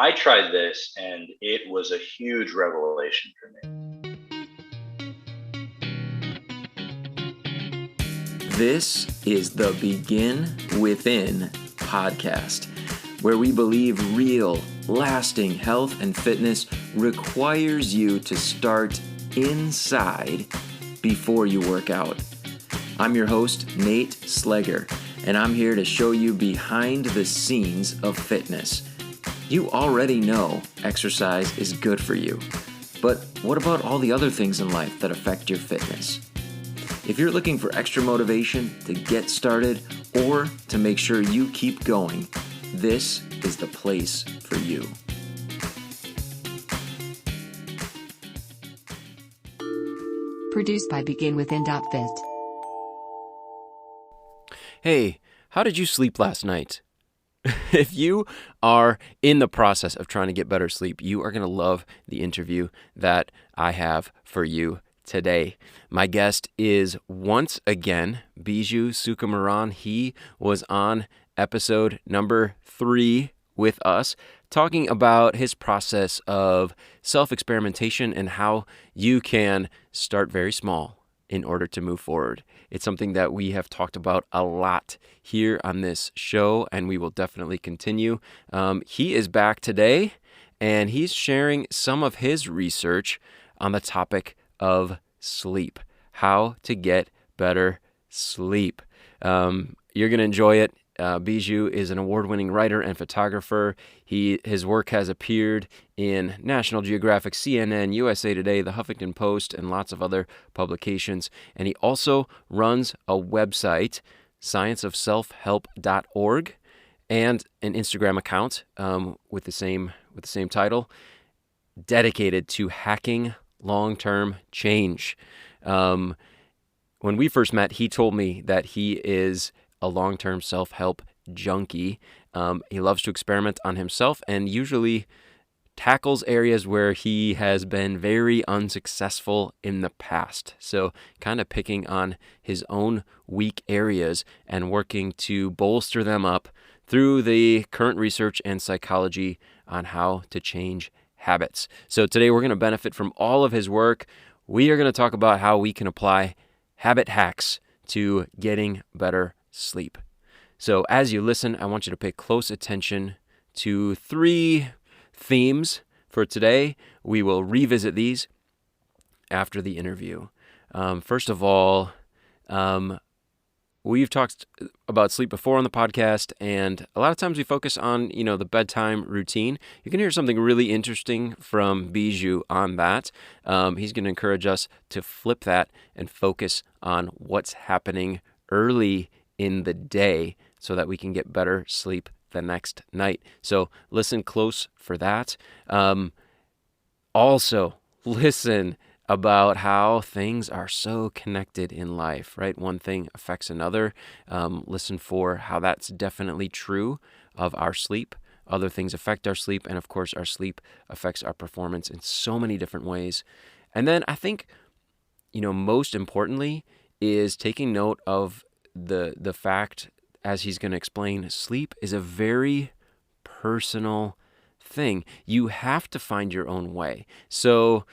I tried this and it was a huge revelation for me. This is the Begin Within podcast, where we believe real, lasting health and fitness requires you to start inside before you work out. I'm your host, Nate Slegger, and I'm here to show you behind the scenes of fitness. You already know exercise is good for you, but what about all the other things in life that affect your fitness? If you're looking for extra motivation to get started or to make sure you keep going, this is the place for you. Produced by BeginWithin.fit. Hey, how did you sleep last night? If you are in the process of trying to get better sleep, you are going to love the interview that I have for you today. My guest is once again Biju Sukumaran. He was on episode number 3 with us, talking about his process of self-experimentation and how you can start very small in order to move forward. It's something that we have talked about a lot here on this show, and we will definitely continue. He is back today, and he's sharing some of his research on the topic of sleep, how to get better sleep. You're going to enjoy it. Biju is an award-winning writer and photographer. His work has appeared in National Geographic, CNN, USA Today, The Huffington Post, and lots of other publications. And he also runs a website, scienceofselfhelp.org, and an Instagram account with the same title, dedicated to hacking long-term change. When we first met, he told me that he is a long-term self-help junkie. He loves to experiment on himself and usually tackles areas where he has been very unsuccessful in the past. So kind of picking on his own weak areas and working to bolster them up through the current research and psychology on how to change habits. So today we're going to benefit from all of his work. We are going to talk about how we can apply habit hacks to getting better sleep. So as you listen, I want you to pay close attention to 3 themes for today. We will revisit these after the interview. First of all, we've talked about sleep before on the podcast, and a lot of times we focus on, the bedtime routine. You can hear something really interesting from Biju on that. He's going to encourage us to flip that and focus on what's happening early in the day so that we can get better sleep the next night. So listen close for that. Also, listen about how things are so connected in life, right? One thing affects another. Listen for how that's definitely true of our sleep. Other things affect our sleep, and of course, our sleep affects our performance in so many different ways. And then I think, most importantly, is taking note of the fact, as he's going to explain, sleep is a very personal thing. You have to find your own way. So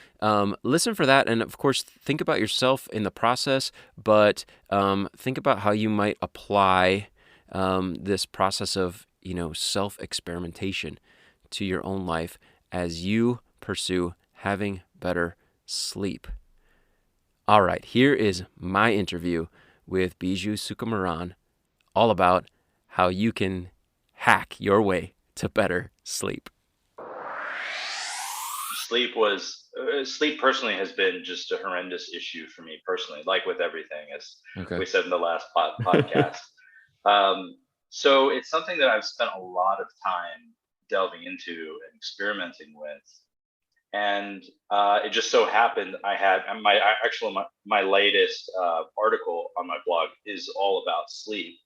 listen for that, and of course, think about yourself in the process, but think about how you might apply this process of self-experimentation to your own life as you pursue having better sleep. All right, here is my interview with Biju Sukumaran, all about how you can hack your way to better sleep. Sleep personally has been just a horrendous issue for me personally, like with everything, as Okay. we said in the last podcast. So it's something that I've spent a lot of time delving into and experimenting with. And it just so happened I had my latest article on my blog is all about sleep,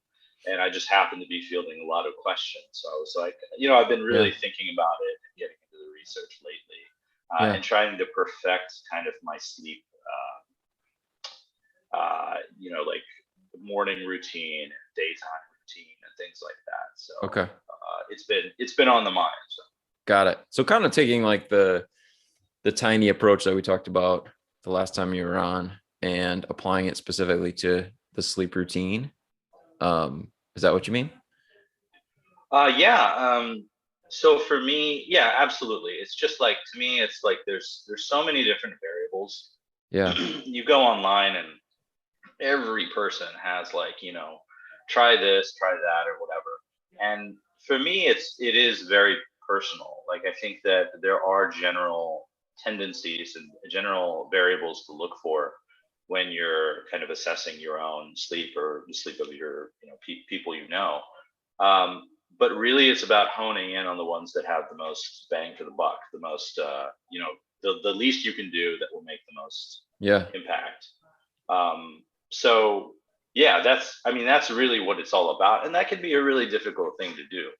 and I just happened to be fielding a lot of questions. So I was like, I've been really thinking about it and getting into the research lately, and trying to perfect kind of my sleep, like morning routine, daytime routine, and things like that. So Okay. it's been on the mind. So. Got it. So kind of taking like the tiny approach that we talked about the last time you were on and applying it specifically to the sleep routine. Is that what you mean? Yeah. So for me, yeah, absolutely. It's just like, to me, it's like there's so many different variables. Yeah. You go online and every person has like, try this, try that, or whatever. And for me, it is very personal. Like, I think that there are general tendencies and general variables to look for when you're kind of assessing your own sleep or the sleep of your, people um, but really, it's about honing in on the ones that have the most bang for the buck, the most, the least you can do that will make the most Yeah. impact. So yeah, I mean, that's really what it's all about. And that can be a really difficult thing to do.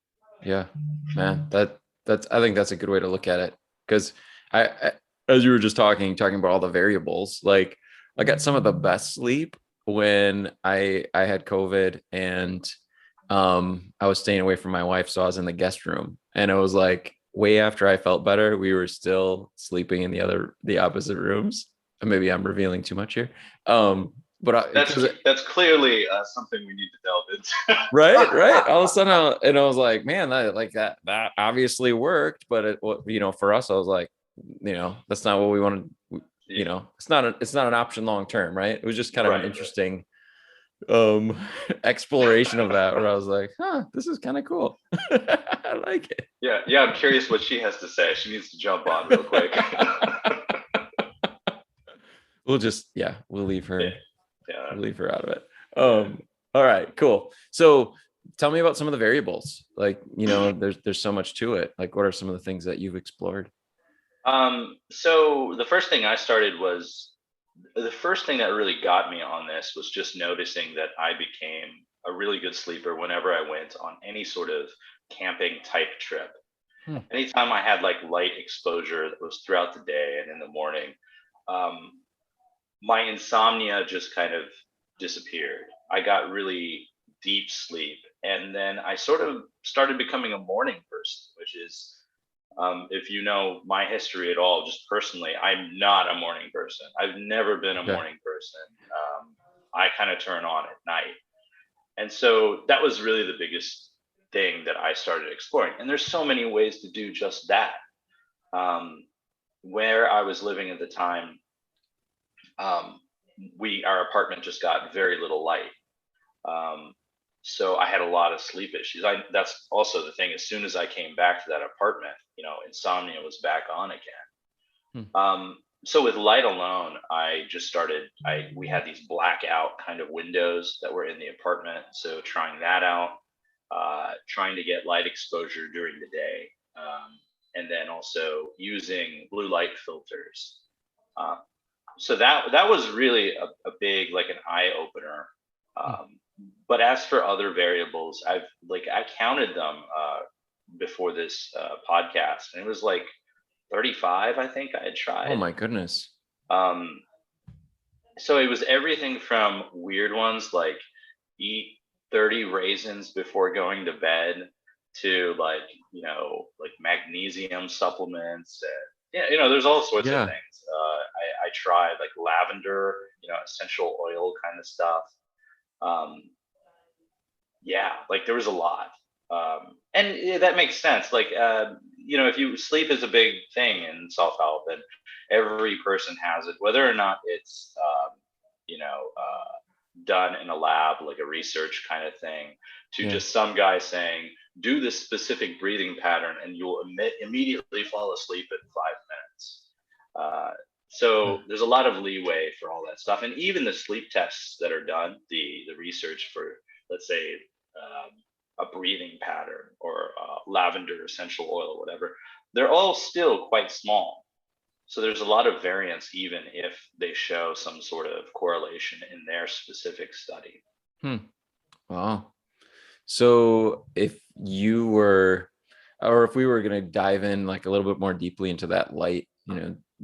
Yeah. Man, that's I think that's a good way to look at it. Because I as you were just talking about all the variables, like I got some of the best sleep when I had COVID and I was staying away from my wife, so I was in the guest room, and it was like way after I felt better, we were still sleeping in the opposite rooms. And maybe I'm revealing too much here. But That's because that's clearly something we need to delve right. into. All of a sudden, I was like, man, that obviously worked. But for us, I was like, that's not what we wanted. Yeah, It's not an option long term, right? It was just kind of an right. interesting um exploration of that, where I was like, huh, this is kind of cool. I like it. Yeah, yeah. I'm curious what she has to say. She needs to jump on real quick. We'll leave Yeah, her yeah. out of it. Yeah. All right, cool. So tell me about some of the variables. Like, there's so much to it. Like, what are some of the things that you've explored? So the first thing that really got me on this was just noticing that I became a really good sleeper whenever I went on any sort of camping type trip. Hmm. Anytime I had like light exposure that was throughout the day and in the morning, um, my insomnia just kind of disappeared. I got really deep sleep. And then I sort of started becoming a morning person, which is, if you know my history at all, just personally, I'm not a morning person. I've never been a Okay. morning person. I kind of turn on at night. And so that was really the biggest thing that I started exploring. And there's so many ways to do just that. Um, where I was living at the time, um, our apartment just got very little light. Um, so I had a lot of sleep issues. That's also the thing. As soon as I came back to that apartment, insomnia was back on again. Hmm. So with light alone, I just started. We had these blackout kind of windows that were in the apartment. So trying that out, trying to get light exposure during the day, and then also using blue light filters. Uh, so that was really a big, like, an eye opener. Hmm. But as for other variables, I counted them before this podcast, and it was like 35, I think I had Oh tried. my goodness. Um, so it was everything from weird ones like eat 30 raisins before going to bed to like magnesium supplements. And yeah, there's all sorts of Yeah. things. I tried like lavender, essential oil kind of stuff. Um, yeah, like there was a lot. And yeah, that makes sense. Like, if you sleep is a big thing in self-help, and every person has it, whether or not it's, done in a lab, like a research kind of thing, to Yeah. just some guy saying, do this specific breathing pattern and you'll immediately fall asleep in 5 minutes. Uh, Yeah. so there's a lot of leeway for all that stuff. And even the sleep tests that are done, the research for, let's say, a breathing pattern or lavender essential oil, whatever, they're all still quite small. So there's a lot of variance, even if they show some sort of correlation in their specific study. Hmm. Wow. So if we were going to dive in like a little bit more deeply into that light,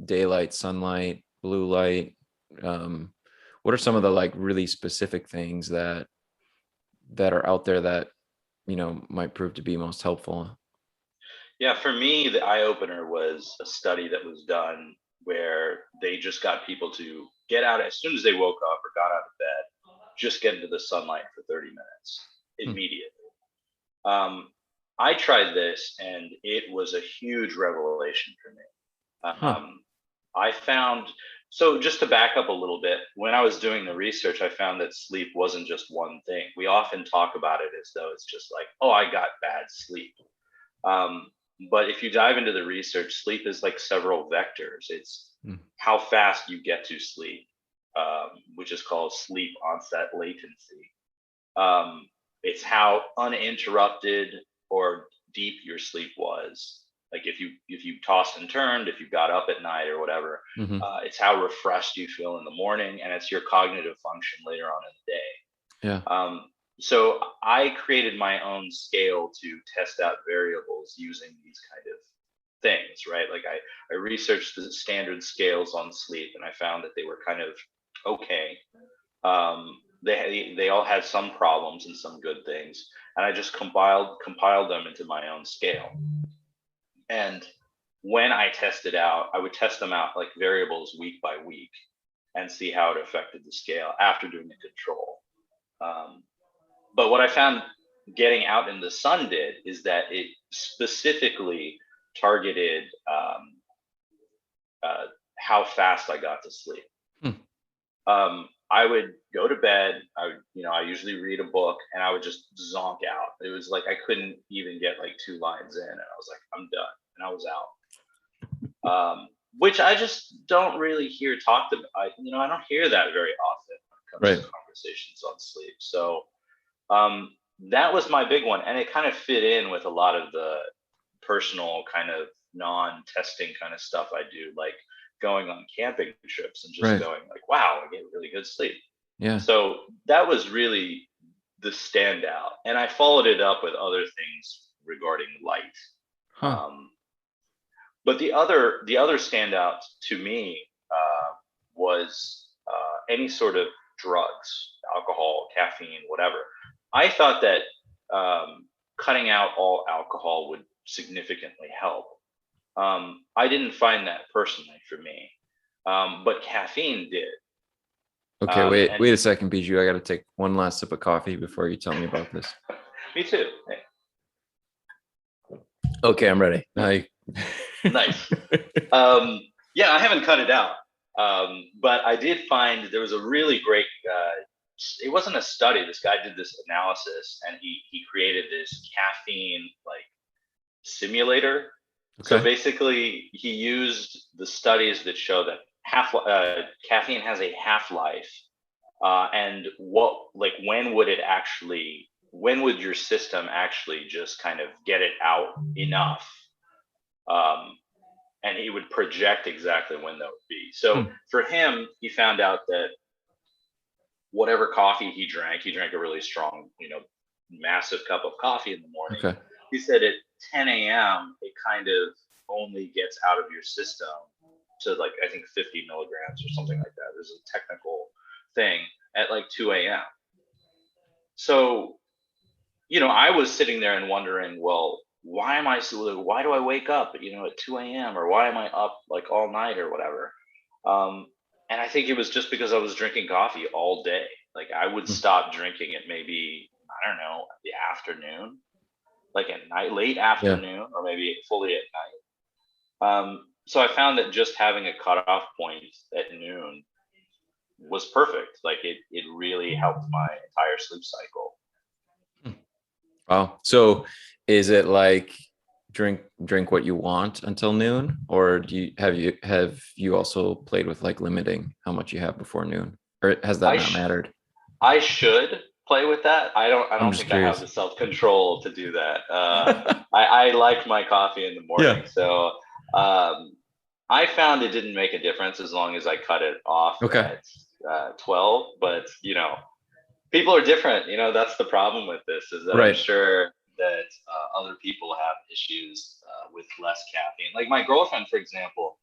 daylight, sunlight, blue light, um, what are some of the like really specific things that are out there that, might prove to be most helpful? Yeah, for me, the eye opener was a study that was done where they just got people to get out as soon as they woke up or got out of bed, just get into the sunlight for 30 minutes Hmm. immediately. Um, I tried this and it was a huge revelation for me. Huh. I found, so just to back up a little bit, when I was doing the research, I found that sleep wasn't just one thing. We often talk about it as though it's just like, oh, I got bad sleep. Um, but if you dive into the research, sleep is like several vectors. It's Hmm. how fast you get to sleep, which is called sleep onset latency. Um, it's how uninterrupted or deep your sleep was. Like if you tossed and turned, if you got up at night or whatever, Hmm. it's how refreshed you feel in the morning, and it's your cognitive function later on in the day. Yeah. So I created my own scale to test out variables using these kind of things, right? Like I researched the standard scales on sleep, and I found that they were kind of okay. They all had some problems and some good things, and I just compiled them into my own scale. And when I tested out, I would test them out like variables week by week and see how it affected the scale after doing a control. Um, but what I found getting out in the sun did is that it specifically targeted uh, how fast I got to sleep. Hmm. I would go to bed. I usually read a book, and I would just zonk out. It was like I couldn't even get like two lines in, and I was like, I'm done, and I was out. Which I just don't really hear talked about. I don't hear that very often when it comes Right. to conversations on sleep. So um, that was my big one, and it kind of fit in with a lot of the personal kind of non-testing kind of stuff I do, like going on camping trips and just Right. going like, wow, I get really good sleep. Yeah. So that was really the standout, and I followed it up with other things regarding light. Huh. Um, but the other standout to me was any sort of drugs, alcohol, caffeine, whatever. I thought that cutting out all alcohol would significantly help. I didn't find that personally for me, but caffeine did. Okay. Wait. And Wait a second, Biju. I got to take one last sip of coffee before you tell me about this. me too. Hey, Okay, I'm ready. I. nice. Yeah, I haven't cut it out, but I did find there was a really great. It wasn't a study. This guy did this analysis, and he created this caffeine like simulator. So Okay. basically, he used the studies that show that caffeine has a half life, and when would your system actually just kind of get it out enough, um, and he would project exactly when that would be. So Hmm. for him, he found out that whatever coffee he drank a really strong, massive cup of coffee in the morning. Okay. He said at 10 a.m. it kind of only gets out of your system to like I think 50 milligrams or something like that. There's a technical thing at like 2 a.m. So I was sitting there and wondering, well, why do I wake up, at 2 a.m. or why am I up like all night or whatever? Um, and I think it was just because I was drinking coffee all day. Like I would Hmm. stop drinking at maybe, I don't know, the afternoon, like at night, late Yeah. afternoon, or maybe fully at night. So I found that just having a cutoff point at noon was perfect. Like it really helped my entire sleep cycle. Wow. So, is it like drink what you want until noon, or do you also played with like limiting how much you have before noon, or has that I not sh- mattered? I should play with that. I I'm don't just think I have curious. the self control to do that. I like my coffee in the morning, Yeah. so um, I found it didn't make a difference as long as I cut it off Okay. at 12. But people are different. That's the problem with this is that I'm Right. sure that other people have issues with less caffeine. Like my girlfriend, for example,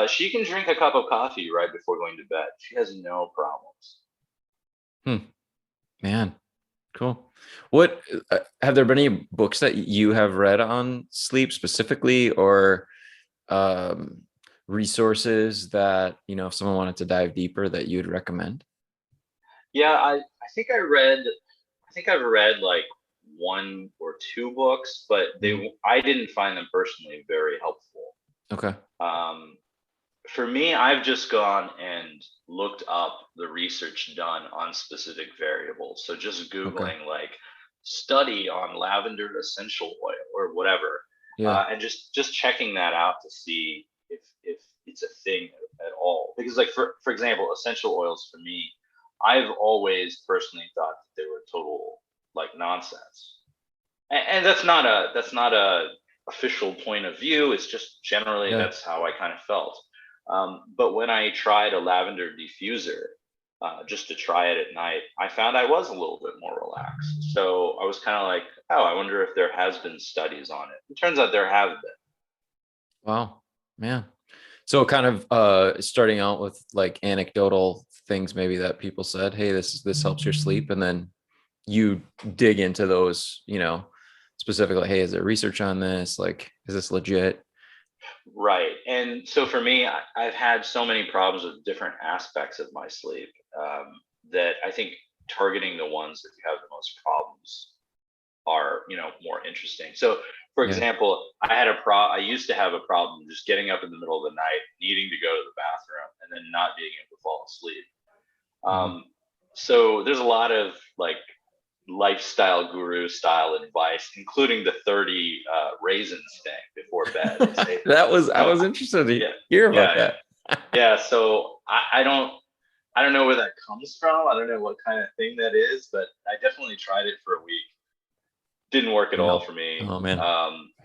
she can drink a cup of coffee right before going to bed. She has no problems. Hmm. Man. Cool. What have there been any books that you have read on sleep specifically, or um, resources that, if someone wanted to dive deeper, that you'd recommend? Yeah, I think I've read like one or two books, but Mhm. I didn't find them personally very helpful. Okay. Um, for me, I've just gone and looked up the research done on specific variables. So just Okay. Googling like study on lavender essential oil or whatever, Yeah. and just checking that out to see if it's a thing at all. Because like for example, essential oils for me, I've always personally thought that they were total like nonsense, and that's not a official point of view. It's just generally Yeah. that's how I kind of felt. But when I tried a lavender diffuser, just to try it at night, I found I was a little bit more relaxed. So I was kind of like, oh, I wonder if there has been studies on it. It turns out there have been. Wow. Man. So kind of starting out with like anecdotal things maybe that people said, hey, this helps your sleep, and then you dig into those, specifically, hey, is there research on this? Like, is this legit? Right. And so for me, I've had so many problems with different aspects of my sleep, that I think targeting the ones that you have the most problems are, more interesting. So for Yeah. example, I used to have a problem just getting up in the middle of the night, needing to go to the bathroom, and then not being able to fall asleep. Hmm. So there's a lot of like lifestyle guru style advice, including the 30 raisins thing before bed. They say, I was interested to yeah, hear yeah, about yeah, that. yeah. So I don't know where that comes from. I don't know what kind of thing that is, but I definitely tried it for a week. Didn't work at Didn't all help. for me. Oh man.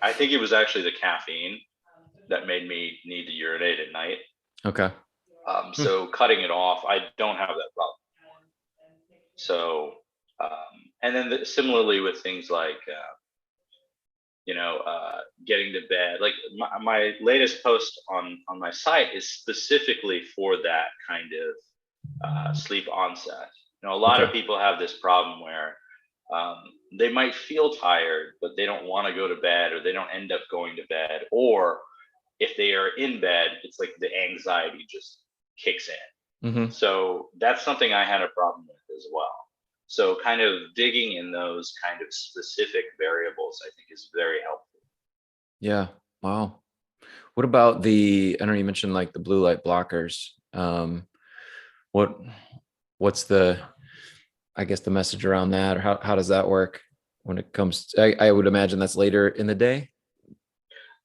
I think it was actually the caffeine that made me need to urinate at night. Okay. Hmm. So cutting it off, I don't have that problem. So, and then similarly with things like, getting to bed. Like my latest post on my site is specifically for that kind of sleep onset. A lot Okay. of people have this problem where um, they might feel tired, but they don't want to go to bed, or they don't end up going to bed, or if they are in bed, it's like the anxiety just kicks in. Hmm. So that's something I had a problem with as well. So kind of digging in those kind of specific variables, I think, is very helpful. Yeah. Wow. What about I know you mentioned like the blue light blockers. What what's I guess the message around that, or how does that work when it comes I would imagine that's later in the day.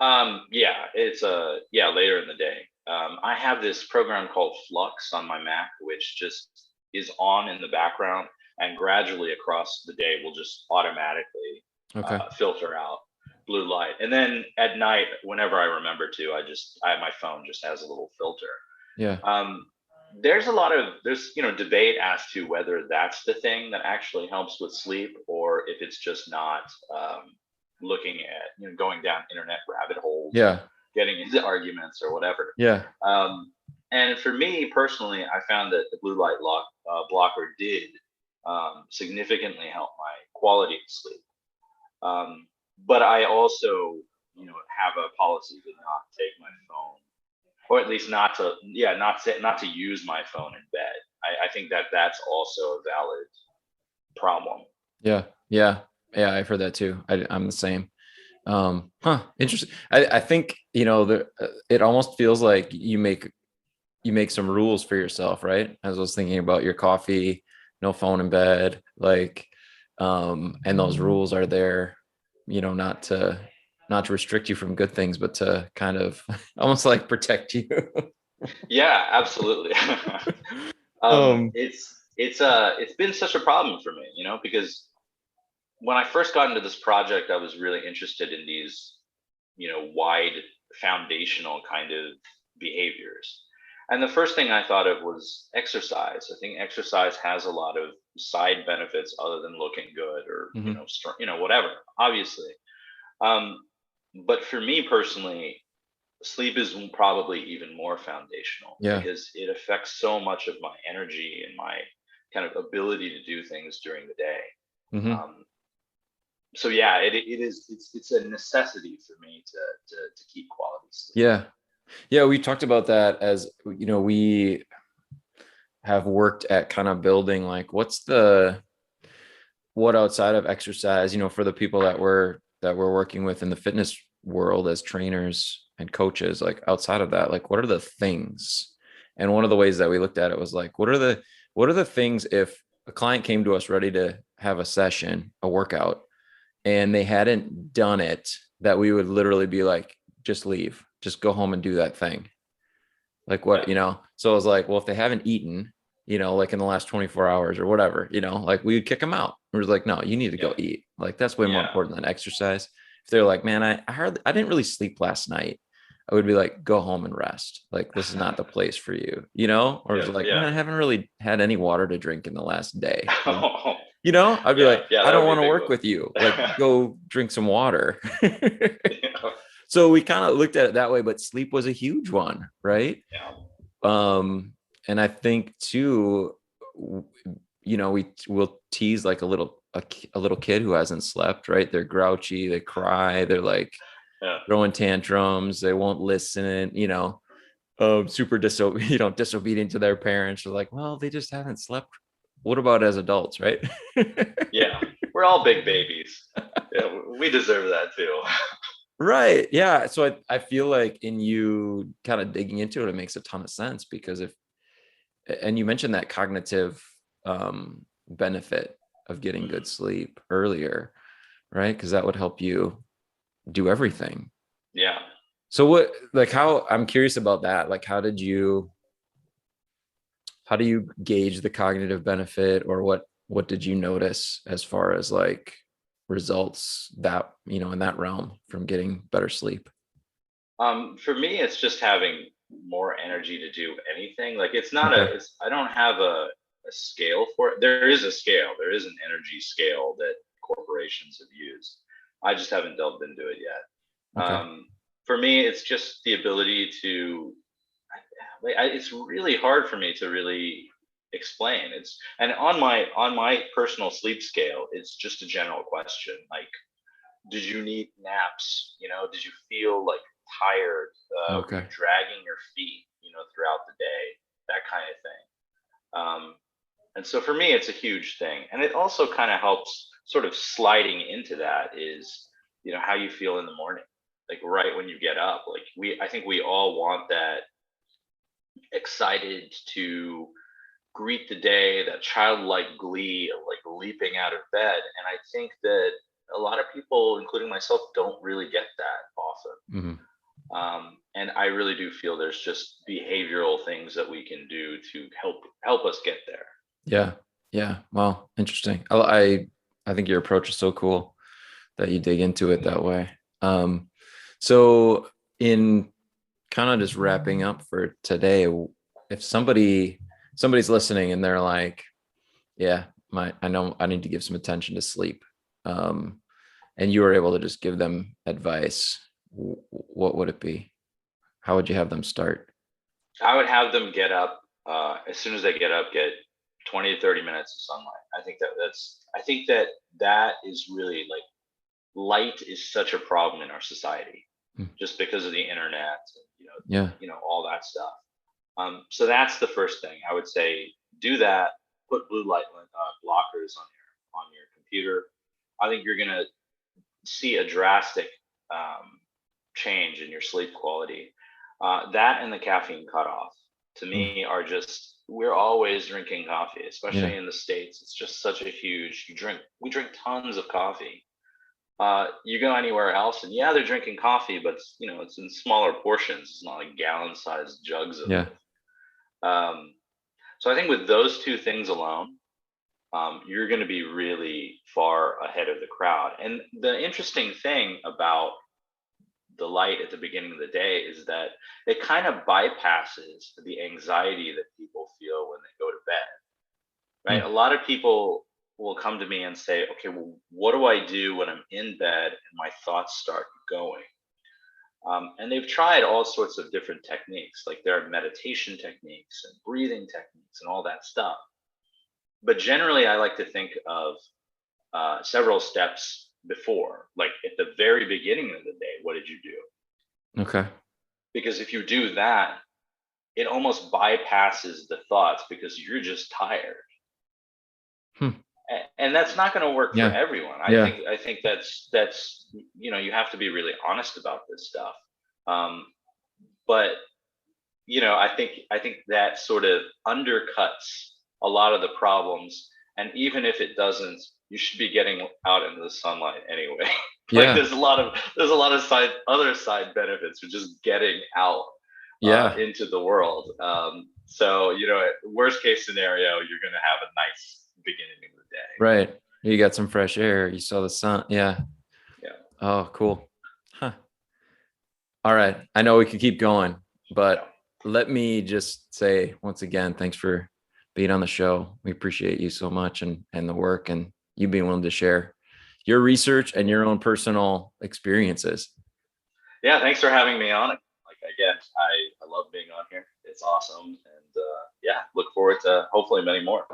Yeah, it's later in the day. I have this program called Flux on my Mac, which just is on in the background, and gradually across the day will just automatically Okay. filter out blue light. And then at night, whenever I remember to, my phone just has a little filter. Yeah. Um, there's debate as to whether that's the thing that actually helps with sleep, or if it's just not. Looking at going down internet rabbit holes or Yeah. getting into arguments or whatever. Yeah. Um, and for me personally, I found that the blue light blocker did significantly help my quality of sleep. Um, but I also, have a policy to not take my phone, or at least not to use my phone in bed. I think that that's also a valid problem. Yeah. Yeah. Yeah. I've heard that too. I'm the same. Interesting. I think, it almost feels like you make some rules for yourself, right? As I was thinking about your coffee, no phone in bed, like, and those rules are there, not to restrict you from good things, but to kind of almost like protect you. Yeah, absolutely. Um, It's been such a problem for me, because when I first got into this project, I was really interested in these, wide foundational kind of behaviors. And the first thing I thought of was exercise. I think exercise has a lot of side benefits other than looking good, or, mhm. whatever, obviously. Um, but for me personally, sleep is probably even more foundational Yeah. because it affects so much of my energy and my kind of ability to do things during the day. Hmm. Um, so yeah, it's a necessity for me to keep quality sleep. Yeah. Yeah, we talked about that as, we have worked at kind of building like what outside of exercise, for the people that we're working with in the fitness world as trainers and coaches, like outside of that, like what are the things? And one of the ways that we looked at it was like, what are the things if a client came to us ready to have a session, a workout, and they hadn't done it, that we would literally be like, just leave, just go home and do that thing. Like Yeah. what, so I was like, well, if they haven't eaten, like in the last 24 hours or whatever, like we would kick them out. We're like, no, you need to Yeah. go eat. Like that's way more Yeah. important than exercise. If they're like, man, I didn't really sleep last night, I would be like, go home and rest. Like this is not the place for you, or it's Yeah. like, man, Yeah. I haven't really had any water to drink in the last day. Like, Oh, I'd be yeah. like, Yeah. I That don't would be want a to big work one. with you. Like, go drink some water. Yeah. So we kind of looked at it that way, but sleep was a huge one, right? Yeah. Um, and I think too, will tease like a little kid who hasn't slept, right? They're grouchy, they cry, they're like Yeah. throwing tantrums, they won't listen, super disobedient to their parents. They're like, well, they just haven't slept. What about as adults, right? Yeah. We're all big babies. Yeah, we deserve that too. Right. Yeah. So I feel like in you kind of digging into it, it makes a ton of sense because and you mentioned that cognitive benefit of getting good sleep earlier, right? Because that would help you do everything. Yeah. So how, I'm curious about that. Like, how do you gauge the cognitive benefit, or what did you notice as far as like results that, in that realm from getting better sleep? For me, it's just having more energy to do anything. Like it's not Okay. I don't have a scale for it. There is a scale. There is an energy scale that corporations have used. I just haven't delved into it yet. Okay. For me, it's just the ability to, it's really hard for me to really explain. It's, and on my personal sleep scale, it's just a general question. Like, did you need naps? Did you feel like tired? Were you Okay. dragging your feet, throughout the day? That kind of thing. And so for me, it's a huge thing. And it also kind of helps sort of sliding into that is, how you feel in the morning, like right when you get up. Like I think we all want that excited to greet the day, that childlike glee of like leaping out of bed. And I think that a lot of people, including myself, don't really get that often. Hmm. And I really do feel there's just behavioral things that we can do to help us get there. Yeah. Yeah. Well, interesting. I think your approach is so cool that you dig into it that way. So in kind of just wrapping up for today, if somebody's listening and they're like, yeah, I know I need to give some attention to sleep. Um, and you were able to just give them advice, what would it be? How would you have them start? I would have them get up, as soon as they get up, get 20 to 30 minutes of sunlight. I think that that is really like, light is such a problem in our society Hmm. just because of the internet, and, Yeah. all that stuff. So that's the first thing I would say. Do that. Put blue light blockers on your computer. I think you're gonna see a drastic um, change in your sleep quality. That and the caffeine cutoff, to Hmm. me, are just, we're always drinking coffee, Yeah. especially in the States. It's just such a huge, we drink tons of coffee. You go anywhere else and yeah, they're drinking coffee, but it's in smaller portions. It's not like gallon sized jugs of Yeah. it. Um, so I think with those two things alone, you're going to be really far ahead of the crowd. And the interesting thing about the light at the beginning of the day is that it kind of bypasses the anxiety that people feel when they go to bed, right? Hmm. A lot of people will come to me and say, okay, well, what do I do when I'm in bed and my thoughts start going? And they've tried all sorts of different techniques, like there are meditation techniques and breathing techniques and all that stuff. But generally, I like to think of several steps before, like at the very beginning of the day. What did you do? Okay. Because if you do that, it almost bypasses the thoughts because you're just tired. Hmm. And that's not going to work for Yeah. everyone. Yeah. I think that's you have to be really honest about this stuff. But I think that sort of undercuts a lot of the problems. And even if it doesn't, you should be getting out into the sunlight anyway. Like Yeah. there's a lot of other side benefits of just getting out Yeah. into the world. So worst case scenario, you're going to have a nice beginning of the day. Right. You got some fresh air. You saw the sun. Yeah. Yeah. Oh, cool. Huh. All right. I know we could keep going, but let me just say once again, thanks for being on the show. We appreciate you so much and the work and you being willing to share your research and your own personal experiences. Yeah. Thanks for having me on. Like, again, I love being on here. It's awesome. And look forward to hopefully many more.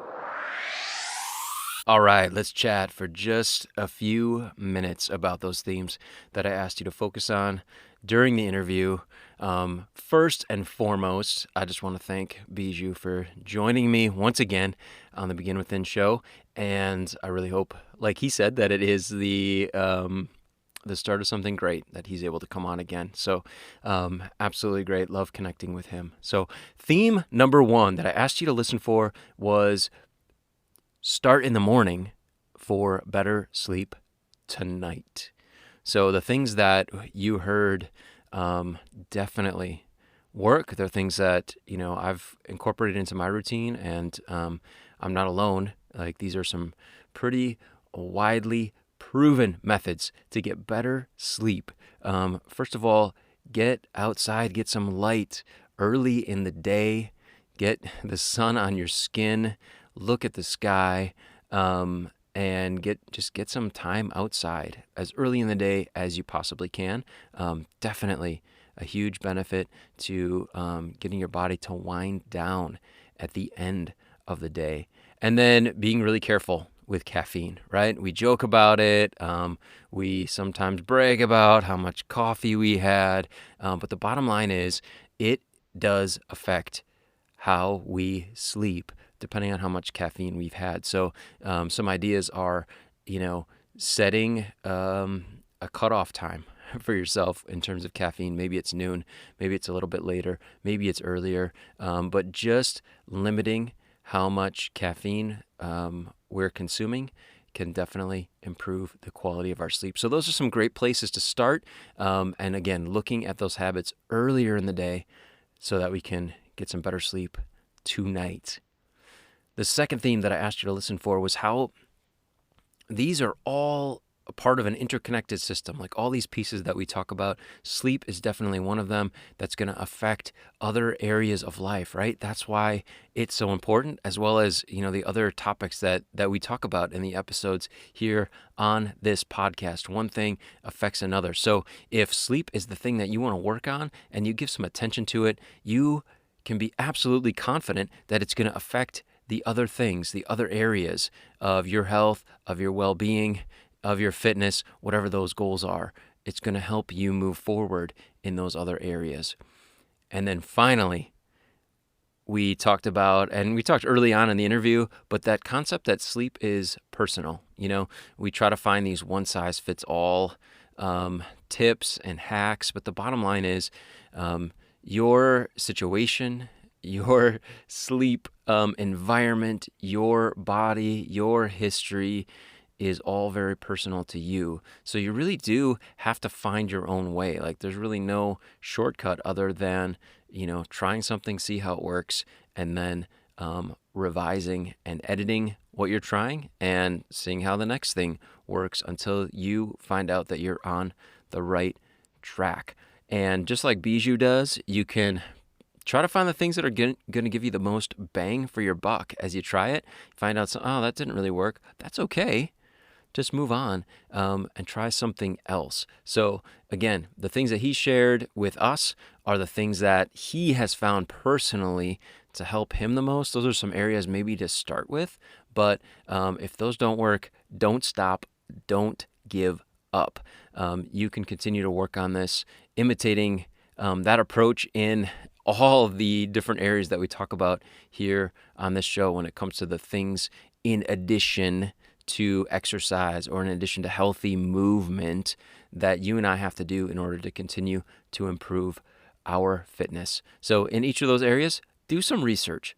All right, let's chat for just a few minutes about those themes that I asked you to focus on during the interview. First and foremost, I just want to thank Biju for joining me once again on the Begin Within show. And I really hope, like he said, that it is the start of something great, that he's able to come on again. So absolutely great. Love connecting with him. So theme number one that I asked you to listen for was start in the morning for better sleep tonight. So the things that you heard definitely work. They're things that, I've incorporated into my routine, and I'm not alone. Like, these are some pretty widely proven methods to get better sleep. First of all, get outside, get some light early in the day, get the sun on your skin, look at the sky, and get some time outside as early in the day as you possibly can. Definitely a huge benefit to getting your body to wind down at the end of the day. And then being really careful with caffeine, right? We joke about it. We sometimes brag about how much coffee we had. But the bottom line is it does affect how we sleep, depending on how much caffeine we've had. So some ideas are, setting a cutoff time for yourself in terms of caffeine. Maybe it's noon, maybe it's a little bit later, maybe it's earlier, but just limiting how much caffeine we're consuming can definitely improve the quality of our sleep. So those are some great places to start. And again, looking at those habits earlier in the day so that we can get some better sleep tonight. The second theme that I asked you to listen for was how these are all a part of an interconnected system. Like all these pieces that we talk about, sleep is definitely one of them that's going to affect other areas of life, right? That's why it's so important, as well as, the other topics that we talk about in the episodes here on this podcast. One thing affects another. So if sleep is the thing that you want to work on and you give some attention to it, you can be absolutely confident that it's going to affect the other things, the other areas of your health, of your well-being, of your fitness, whatever those goals are. It's going to help you move forward in those other areas. And then finally, we talked early on in the interview, but that concept that sleep is personal. We try to find these one-size-fits-all tips and hacks, but the bottom line is your situation, your sleep environment, your body, your history is all very personal to you. So you really do have to find your own way. Like, there's really no shortcut other than, trying something, see how it works, and then revising and editing what you're trying and seeing how the next thing works until you find out that you're on the right track. And just like Biju does, you can try to find the things that are going to give you the most bang for your buck as you try it. Find out, that didn't really work. That's okay. Just move on and try something else. So again, the things that he shared with us are the things that he has found personally to help him the most. Those are some areas maybe to start with, But if those don't work, don't stop. Don't give up. You can continue to work on this, imitating that approach in all of the different areas that we talk about here on this show when it comes to the things in addition to exercise or in addition to healthy movement that you and I have to do in order to continue to improve our fitness. So in each of those areas, do some research.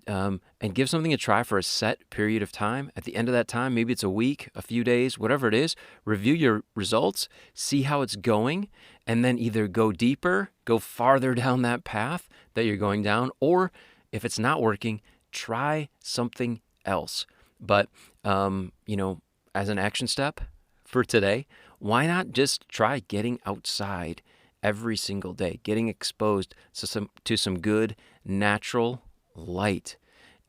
And give something a try for a set period of time. At the end of that time, maybe it's a week, a few days, whatever it is, review your results, see how it's going, and then either go deeper, go farther down that path that you're going down, or if it's not working, try something else. But, as an action step for today, why not just try getting outside every single day, getting exposed to some good natural light.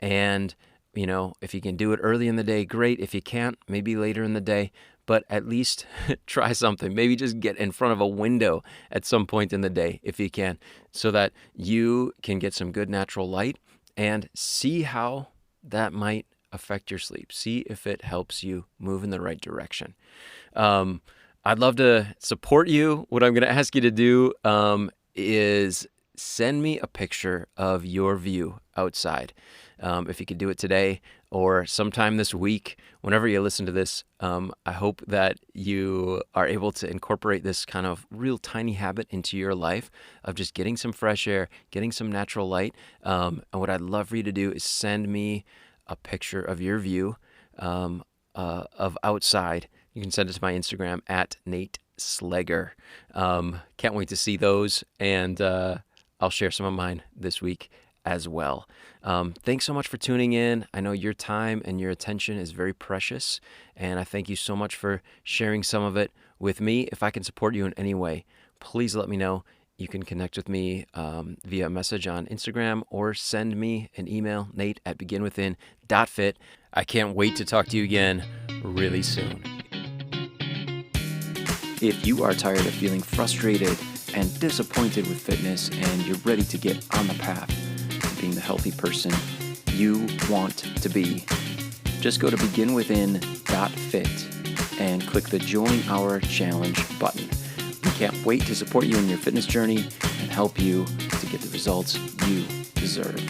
And, if you can do it early in the day, great. If you can't, maybe later in the day, but at least try something. Maybe just get in front of a window at some point in the day if you can, so that you can get some good natural light and see how that might affect your sleep. See if it helps you move in the right direction. I'd love to support you. What I'm going to ask you to do is send me a picture of your view outside. If you could do it today or sometime this week, whenever you listen to this, I hope that you are able to incorporate this kind of real tiny habit into your life of just getting some fresh air, getting some natural light. And what I'd love for you to do is send me a picture of your view of outside. You can send it to my Instagram at Nate Slegger. Can't wait to see those, and I'll share some of mine this week as well. Thanks so much for tuning in. I know your time and your attention is very precious, and I thank you so much for sharing some of it with me. If I can support you in any way, please let me know. You can connect with me via message on Instagram or send me an email, nate@beginwithin.fit. I can't wait to talk to you again really soon. If you are tired of feeling frustrated and disappointed with fitness and you're ready to get on the path to being the healthy person you want to be, just go to beginwithin.fit and click the Join Our Challenge button. We can't wait to support you in your fitness journey and help you to get the results you deserve.